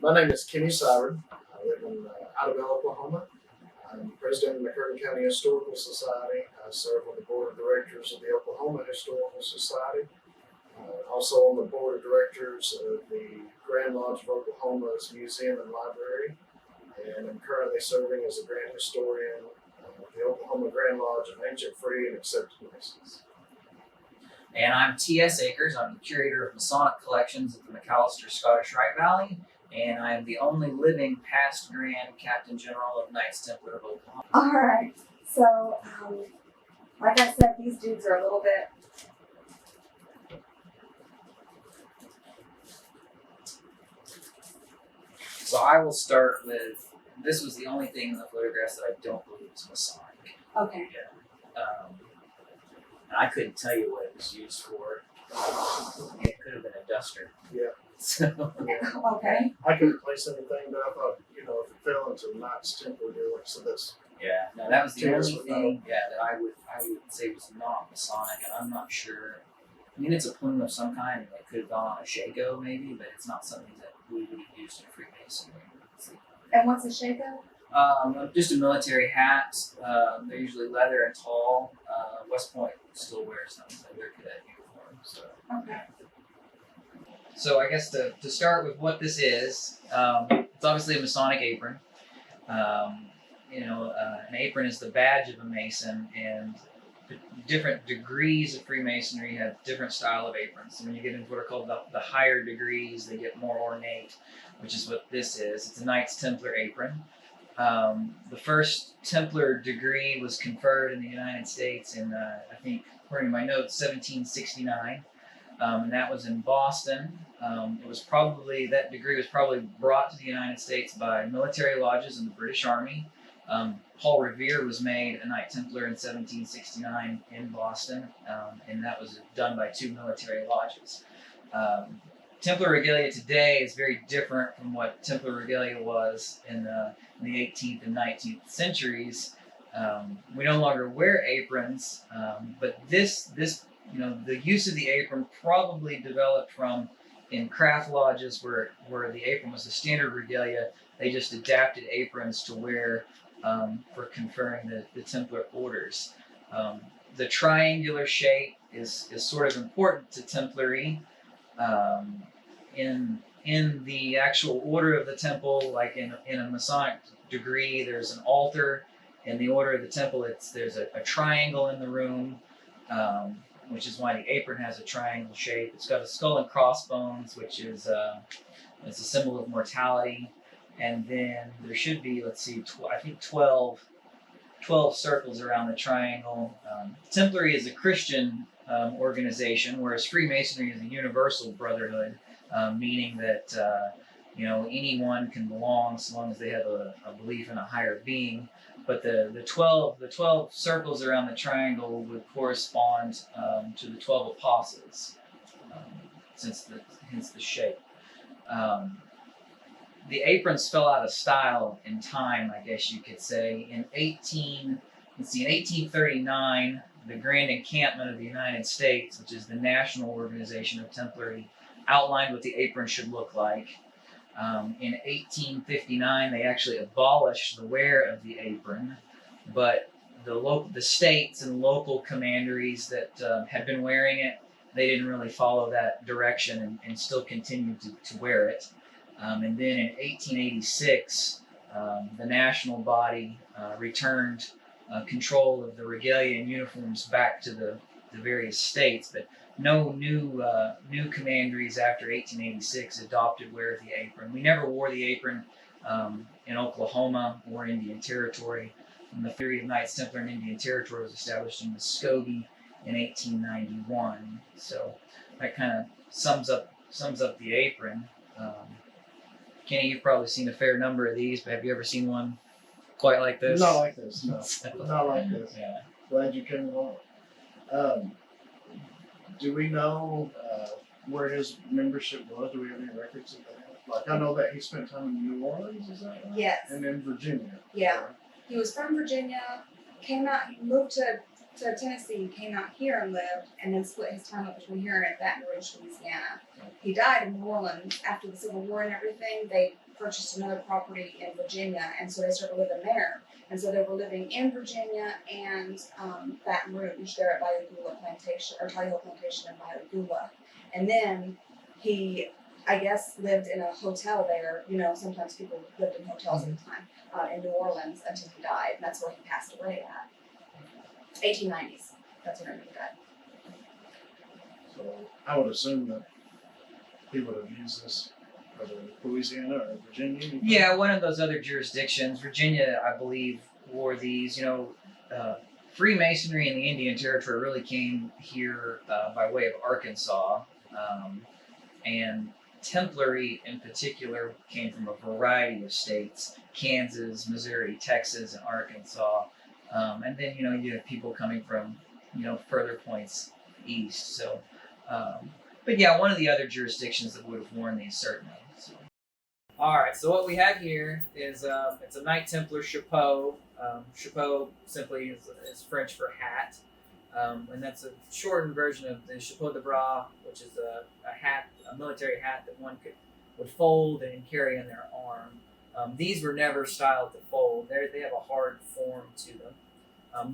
My name is Kenny Sivard. I live in Idabel, Oklahoma. I'm president of the McCurtain County Historical Society. I serve on the board of directors of the Oklahoma Historical Society. Also on the board of directors of the Grand Lodge of Oklahoma's Museum and Library. And I'm currently serving as a Grand Historian of the Oklahoma Grand Lodge of Ancient, Free, and Accepted Masons. And I'm T.S. Akers. I'm the curator of Masonic collections at the McAllister Scottish Rite Valley, and I am the only living past Grand Captain General of Knights Templar of Oklahoma. All right. So, like I said, these dudes are a little bit. So I will start with, this was the only thing in the photographs that I don't believe is Masonic. Okay. Yeah. And I couldn't tell you what it was used for. It could have been a duster. Yeah. So, Okay. I couldn't place anything, but I thought, if it fell into Knights Templar dealer, so that's yeah, no, that was the Cheers only with thing, that I would say was not Masonic, and I'm not sure. I mean, it's a plume of some kind, and it could have gone on a shako maybe, but it's not something that we would have used in Freemasonry. And what's a shako? Just a military hat. They're usually leather and tall. West Point still wears them in their cadet uniform. So. Okay. So I guess to start with what this is, it's obviously a Masonic apron. An apron is the badge of a Mason, and different degrees of Freemasonry have different style of aprons. So when you get into what are called the higher degrees, they get more ornate, which is what this is. It's a Knights Templar apron. The first Templar degree was conferred in the United States in, I think, according to my notes, 1769. And that was in Boston. That degree was probably brought to the United States by military lodges in the British Army. Paul Revere was made a Knight Templar in 1769 in Boston, and that was done by 2 military lodges. Templar Regalia today is very different from what Templar Regalia was in the 18th and 19th centuries. We no longer wear aprons, but the use of the apron probably developed from in craft lodges where the apron was the standard regalia. They just adapted aprons to wear for conferring the Templar orders. The triangular shape is sort of important to Templary. In the actual order of the temple, like in a Masonic degree, there's an altar. In the order of the temple, there's a triangle in the room, which is why the apron has a triangle shape. It's got a skull and crossbones, which is it's a symbol of mortality. And then there should be, 12 circles around the triangle. Templary is a Christian organization, whereas Freemasonry is a universal brotherhood, meaning that anyone can belong so long as they have a belief in a higher being. But the 12 circles around the triangle would correspond to the 12 apostles, hence the shape. The aprons fell out of style in time, I guess you could say. In 1839, the Grand Encampment of the United States, which is the national organization of Templary, outlined what the apron should look like. In 1859, they actually abolished the wear of the apron, but the states and local commanderies that had been wearing it, they didn't really follow that direction and still continued to wear it. And then in 1886, the national body returned control of the regalia and uniforms back to the various states, but no new commanderies after 1886 adopted wear of the apron. We never wore the apron in Oklahoma or Indian Territory. And the theory of Knights Templar in Indian Territory was established in Muskogee in 1891. So that kind of sums up the apron. Kenny, you've probably seen a fair number of these, but have you ever seen one quite like this? not like this. No, not like this. Yeah. Glad you came along. Do we know where his membership was? Do we have any records of that? Like, I know that he spent time in New Orleans, is that right? Yes. And in Virginia. Yeah. He was from Virginia, came out, he moved to to Tennessee, came out here and lived, and then split his time up between here and Baton Rouge, Louisiana. He died in New Orleans after the Civil War and everything. They purchased another property in Virginia, and so they started living there. And so they were living in Virginia and Baton Rouge, there at Bayou Plantation, or Tally Hill Plantation in Bayou. And then he, I guess, lived in a hotel there. You know, sometimes people lived in hotels at the time in New Orleans until he died, and that's where he passed away at. 1890s. That's when he died. So I would assume that he would have used this whether Louisiana or Virginia. Yeah, one of those other jurisdictions. Virginia, I believe, wore these. You know, Freemasonry in the Indian Territory really came here by way of Arkansas, and Templary in particular came from a variety of states: Kansas, Missouri, Texas, and Arkansas. And then, you know, you have people coming from, you know, further points east. So, but yeah, one of the other jurisdictions that would have worn these, certainly. So. All right, so what we have here is it's a Knight Templar chapeau. Chapeau simply is French for hat, and that's a shortened version of the chapeau de bras, which is a hat, a military hat that one would fold and carry on their arm. These were never styled to fold. They have a hard form to them.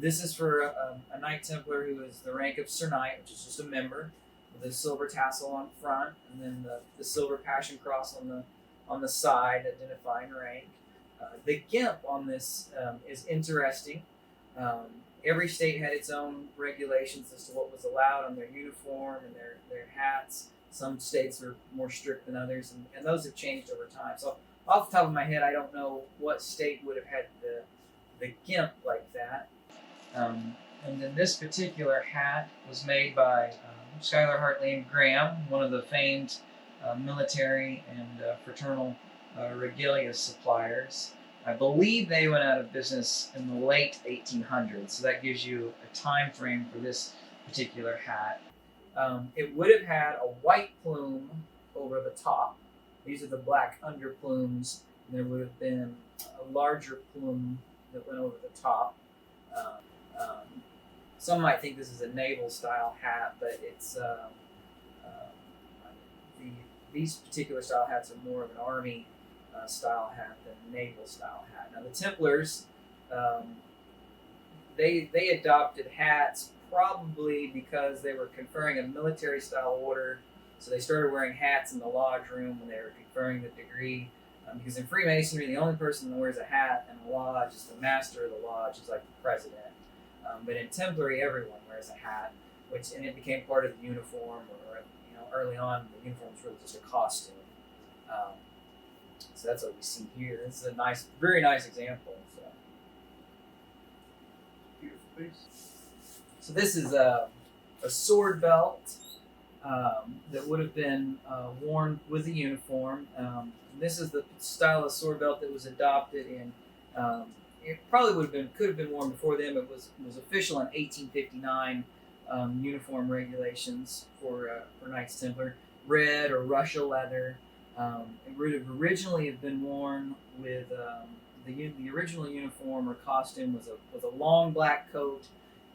This is for a Knight Templar who is the rank of Sir Knight, which is just a member, with a silver tassel on front, and then the silver Passion Cross on the side, identifying rank. The gimp on this is interesting. Every state had its own regulations as to what was allowed on their uniform and their hats. Some states are more strict than others, and those have changed over time. So off the top of my head, I don't know what state would have had the gimp like that. And then this particular hat was made by Schuyler Hartley and Graham, one of the famed military and fraternal regalia suppliers. I believe they went out of business in the late 1800s, so that gives you a time frame for this particular hat. It would have had a white plume over the top. These are the black underplumes. There would have been a larger plume that went over the top. Some might think this is a naval style hat, but it's these particular style hats are more of an army style hat than a naval style hat. Now the Templars, they adopted hats probably because they were conferring a military style order. So they started wearing hats in the lodge room when they were conferring the degree. Because in Freemasonry, the only person that wears a hat in a lodge is the master of the lodge, is like the president. But in Templary, everyone wears a hat, and it became part of the uniform. Or early on, the uniform was really just a costume. So that's what we see here. This is a nice, very nice example. So. Beautiful piece. So this is a sword belt that would have been worn with the uniform. This is the style of sword belt that was adopted in. It probably could have been worn before them. It was official in 1859 uniform regulations for Knights Templar. Red or Russia leather. It would have originally have been worn with the original uniform or costume was a long black coat,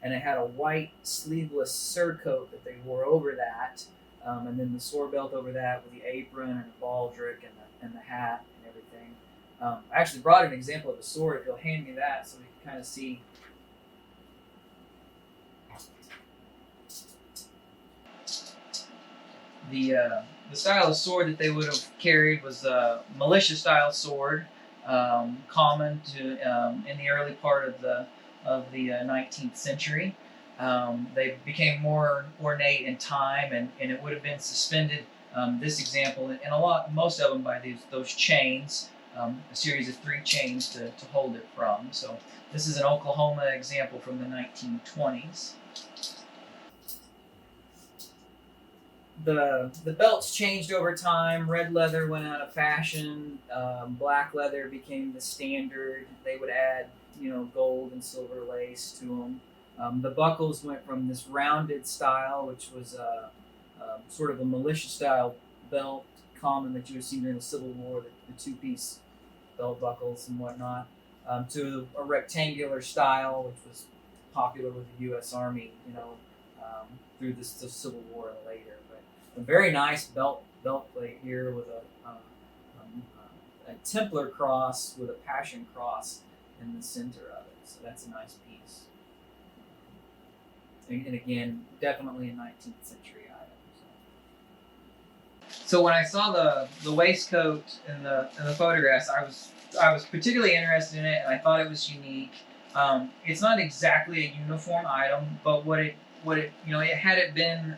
and it had a white sleeveless surcoat that they wore over that, and then the sword belt over that with the apron and the baldric and the hat and everything. I actually brought an example of a sword. If you'll hand me that, so we can kind of see. The style of sword that they would have carried was a militia style sword, common to in the early part of the 19th century. They became more ornate in time, and it would have been suspended. This example, and most of them by those chains, a series of 3 chains to hold it from. So this is an Oklahoma example from the 1920s. The belts changed over time. Red leather went out of fashion. Black leather became the standard. They would add, gold and silver lace to them. The buckles went from this rounded style, which was sort of a militia style belt, common that you would see during the Civil War, the 2-piece belt buckles and whatnot, to a rectangular style, which was popular with the U.S. Army, through the Civil War and later. But a very nice belt plate here with a Templar cross with a Passion cross in the center of it. So that's a nice piece. And again, definitely a 19th century item. So when I saw the waistcoat in the photographs, I was particularly interested in it, and I thought it was unique. It's not exactly a uniform item, but had it been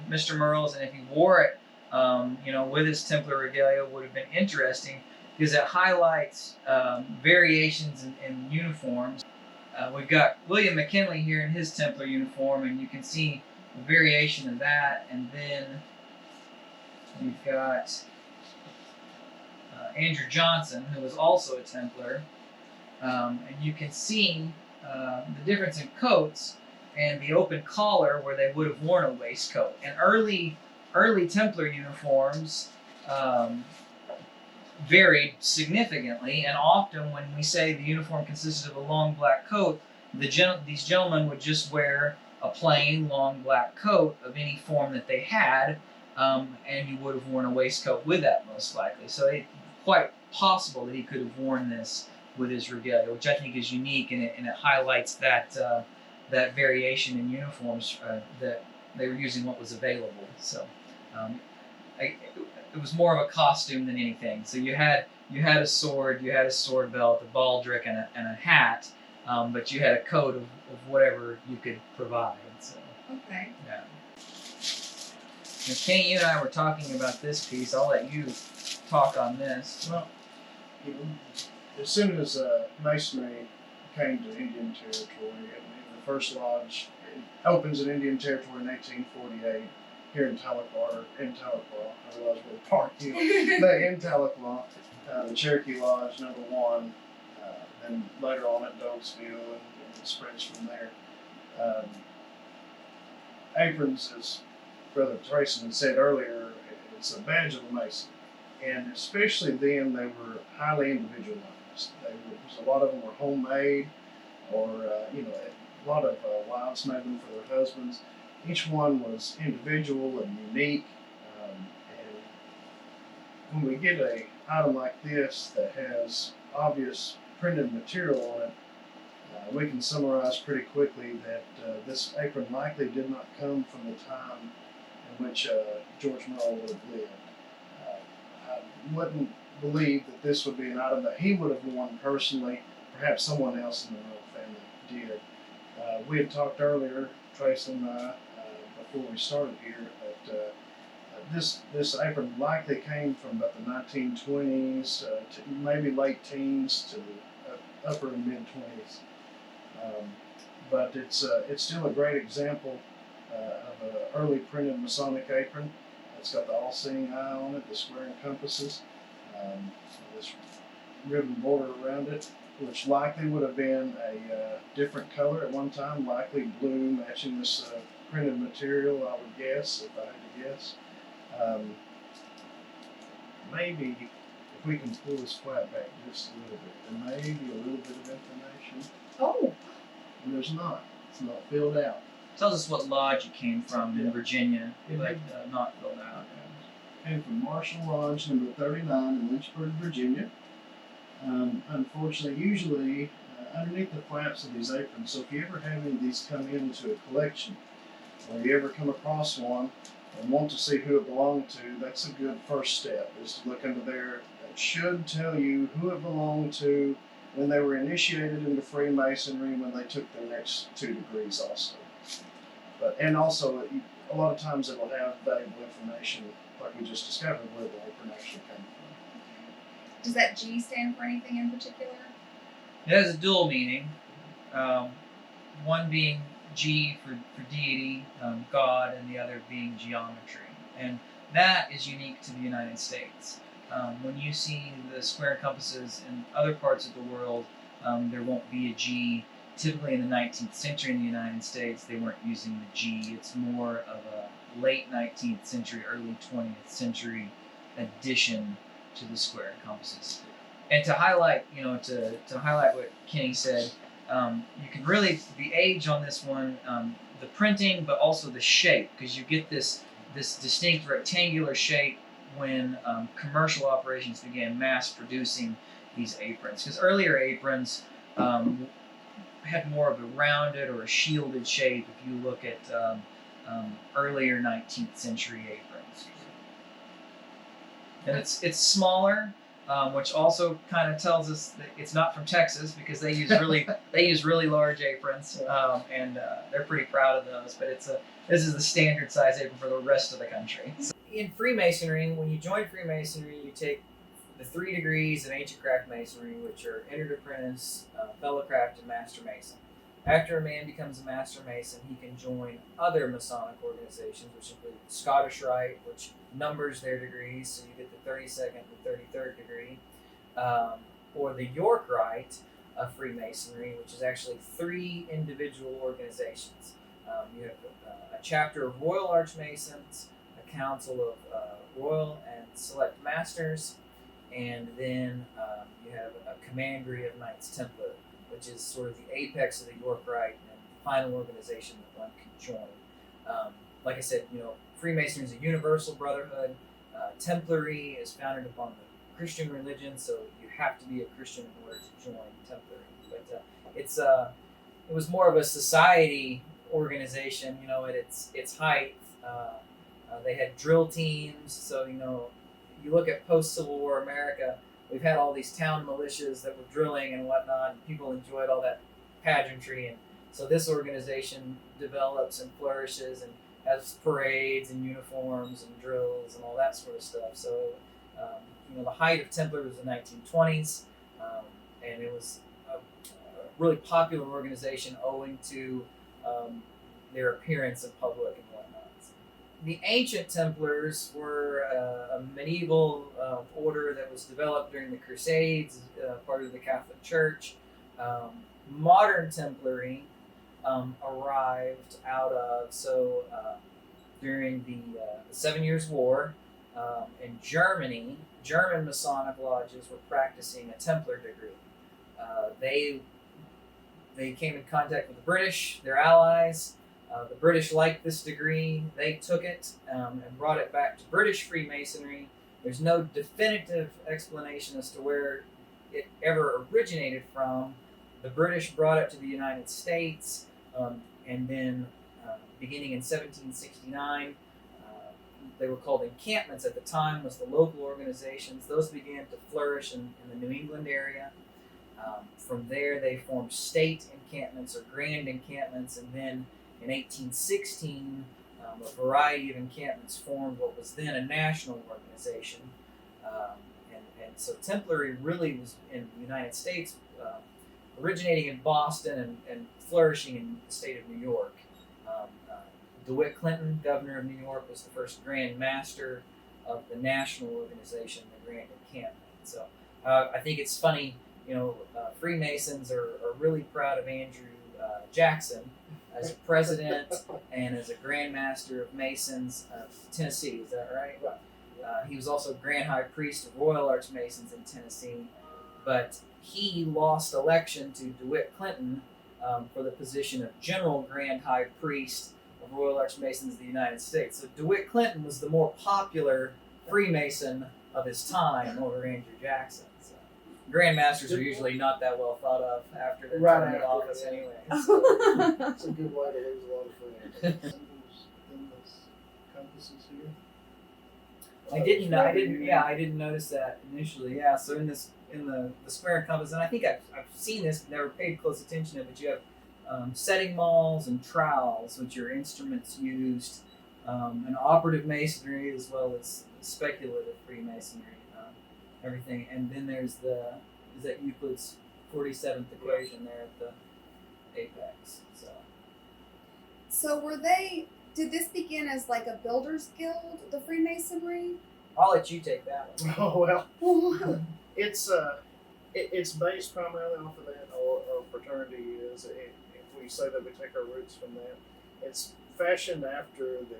Mr. Murrell's, and if he wore it, with his Templar regalia, would have been interesting because it highlights variations in uniforms. We've got William McKinley here in his Templar uniform, and you can see a variation of that, and then we've got Andrew Johnson, who was also a Templar, and you can see the difference in coats and the open collar where they would have worn a waistcoat. And early Templar uniforms varied significantly, and often when we say the uniform consisted of a long black coat, these gentlemen would just wear a plain long black coat of any form that they had, and you would have worn a waistcoat with that most likely. So it's quite possible that he could have worn this with his regalia, which I think is unique, and it highlights that variation in uniforms that they were using what was available. So it was more of a costume than anything. So you had a sword, you had a sword belt, a baldric, and a hat, but you had a coat of whatever you could provide. So Okay. yeah. Now, Kenny, you and I were talking about this piece. I'll let you talk on this. Well, as soon as Masonry came to Indian Territory, and the first lodge opens in Indian Territory in 1848 here in Tahlequah, otherwise we're Park Hill, but in Tahlequah, the Cherokee Lodge #1, and later on at Doaksville, and it spreads from there. Aprons, as Brother Trayson had said earlier, it's a badge of a Mason. And especially then, they were highly individualized. A lot of them were homemade, or a lot of wives made them for their husbands. Each one was individual and unique. And when we get an item like this that has obvious printed material on it, we can summarize pretty quickly that this apron likely did not come from the time in which George Murrell would have lived. I wouldn't believe that this would be an item that he would have worn personally. Perhaps someone else in the Murrell family did. We had talked earlier, Trace and I, before we started here, that this apron likely came from about the 1920s to maybe late teens to upper and mid 20s. But it's still a great example of an early printed Masonic apron. It's got the all-seeing eye on it, the square compasses, this ribbon border around it, which likely would have been a different color at one time, likely blue, matching this printed material, I would guess, if I had to guess. Maybe, if we can pull this flap back just a little bit, there may be a little bit of information. Oh. And there's not. It's not filled out. Tells us what lodge it came from in Virginia, but not filled out. Came from Marshall Lodge number 39 in Lynchburg, Virginia. Unfortunately, usually underneath the flaps of these aprons, so if you ever have any of these come into a collection, or you ever come across one and want to see who it belonged to, that's a good first step, is to look under there. That should tell you who it belonged to, when they were initiated into Freemasonry, when they took their next 2 degrees also. And also, a lot of times it will have valuable information, like we just discovered, where the apron actually came from. Does that G stand for anything in particular? It has a dual meaning. One being G for deity, God, and the other being geometry. And that is unique to the United States. When you see the square compasses in other parts of the world, there won't be a G. Typically in the 19th century in the United States, they weren't using the G. It's more of a late 19th century, early 20th century addition to the square compasses. And to highlight, to highlight what Kenny said, you can really, the age on this one, the printing, but also the shape, because you get this distinct rectangular shape when commercial operations began mass producing these aprons. Because earlier aprons had more of a rounded or a shielded shape if you look at earlier 19th century aprons. And it's smaller, which also kind of tells us that it's not from Texas, because they use really large aprons, and they're pretty proud of those. But this is the standard size apron for the rest of the country. So in Freemasonry, when you join Freemasonry, you take the 3 degrees of ancient craft masonry, which are entered apprentice, fellow craft, and master mason. After a man becomes a master mason, he can join other Masonic organizations, which include Scottish Rite, which numbers their degrees, so you get the 32nd and 33rd degree, or the York Rite of Freemasonry, which is actually 3 individual organizations. You have a chapter of Royal Archmasons, a council of Royal and Select Masters, and then you have a commandery of Knights Templar, which is sort of the apex of the York Rite and the final organization that one can join. Like I said, Freemasonry is a universal brotherhood. Templary is founded upon the Christian religion, so you have to be a Christian in order to join Templary. But it was more of a society organization, at its height. They had drill teams, so you look at post-Civil War America, we've had all these town militias that were drilling and whatnot, and people enjoyed all that pageantry, and so this organization develops and flourishes and has parades and uniforms and drills and all that sort of stuff. So, the height of Templar was the 1920s, and it was a really popular organization owing to their appearance in public and whatnot. The ancient Templars were a medieval order that was developed during the Crusades, part of the Catholic Church. Modern Templary arrived out of, during the 7 Years' War in Germany, German Masonic lodges were practicing a Templar degree. They came in contact with the British, their allies. The British liked this degree. They took it and brought it back to British Freemasonry. There's no definitive explanation as to where it ever originated from. The British brought it to the United States, and then beginning in 1769, they were called encampments at the time, was the local organizations. Those began to flourish in the New England area. From there, they formed state encampments or grand encampments, and then in 1816, a variety of encampments formed what was then a national organization. And so Templary really was in the United States, originating in Boston and flourishing in the state of New York. DeWitt Clinton, governor of New York, was the first Grand Master of the national organization, the Grand Encampment. So I think it's funny, Freemasons are really proud of Andrew Jackson as a president and as a Grand Master of Masons of Tennessee. Is that right? Right. He was also Grand High Priest of Royal Archmasons in Tennessee, but he lost election to DeWitt Clinton for the position of General Grand High Priest of Royal Archmasons of the United States. So DeWitt Clinton was the more popular Freemason of his time over Andrew Jackson. So Grand Masters are usually not that well thought of after their term in office anyway. So. It's a good way to lose a lot of friends. Symbols in this compasses here. I didn't notice that initially. Yeah, so in the square and compass, and I think I've seen this, but never paid close attention to it, but you have setting mauls and trowels, which are instruments used in operative masonry as well as speculative Freemasonry, everything. And then there's is that Euclid's 47th equation there at the apex. So did this begin as like a builder's guild, the Freemasonry? I'll let you take that one. Oh, well, it's based primarily off of that, or fraternity is. If we say that we take our roots from that, it's fashioned after the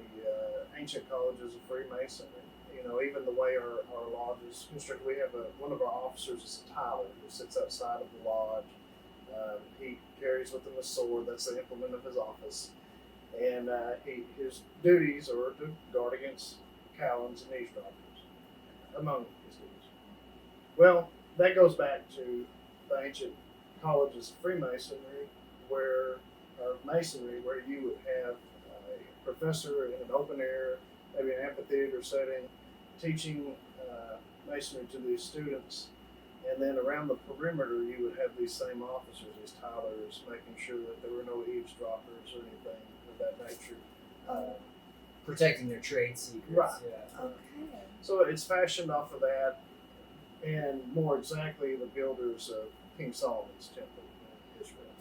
ancient colleges of Freemasonry. Even the way our lodge is constructed. We have one of our officers is a Tyler who sits outside of the lodge. He carries with him a sword. That's the implement of his office. And his duties are to guard against Cowans and eavesdroppers, among his duties. Well, that goes back to the ancient colleges of Freemasonry, or Masonry, where you would have a professor in an open air, maybe an amphitheater setting, teaching Masonry to these students. And then around the perimeter, you would have these same officers, these Tylers, making sure that there were no eavesdroppers or anything of that nature. Protecting their trade secrets. Right. Yeah. Okay. So it's fashioned off of that, and more exactly, the builders of King Solomon's temple in Israel.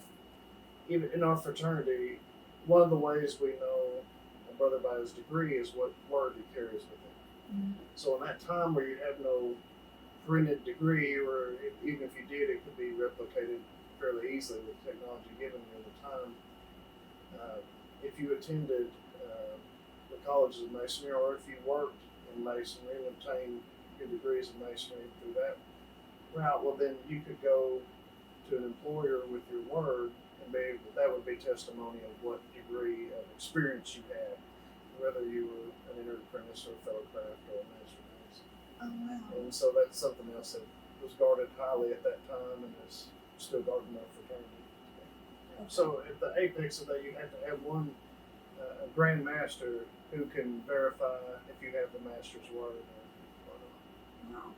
Even in our fraternity, one of the ways we know a brother by his degree is what word he carries with him. So in that time where you have no printed degree, or even if you did, it could be replicated fairly easily with technology given you at the time. If you attended the colleges of Masonry, or if you worked in Masonry and obtained your degrees in Masonry through that route, well, then you could go to an employer with your word, and that would be testimony of what degree of experience you had, whether you were an entered apprentice or a fellow craft or a master mason. Oh wow. And so that's something else that was guarded highly at that time and is still guarded in our fraternity. So at the apex of that, you have to have one a grand master who can verify if you have the master's word or not. Wow.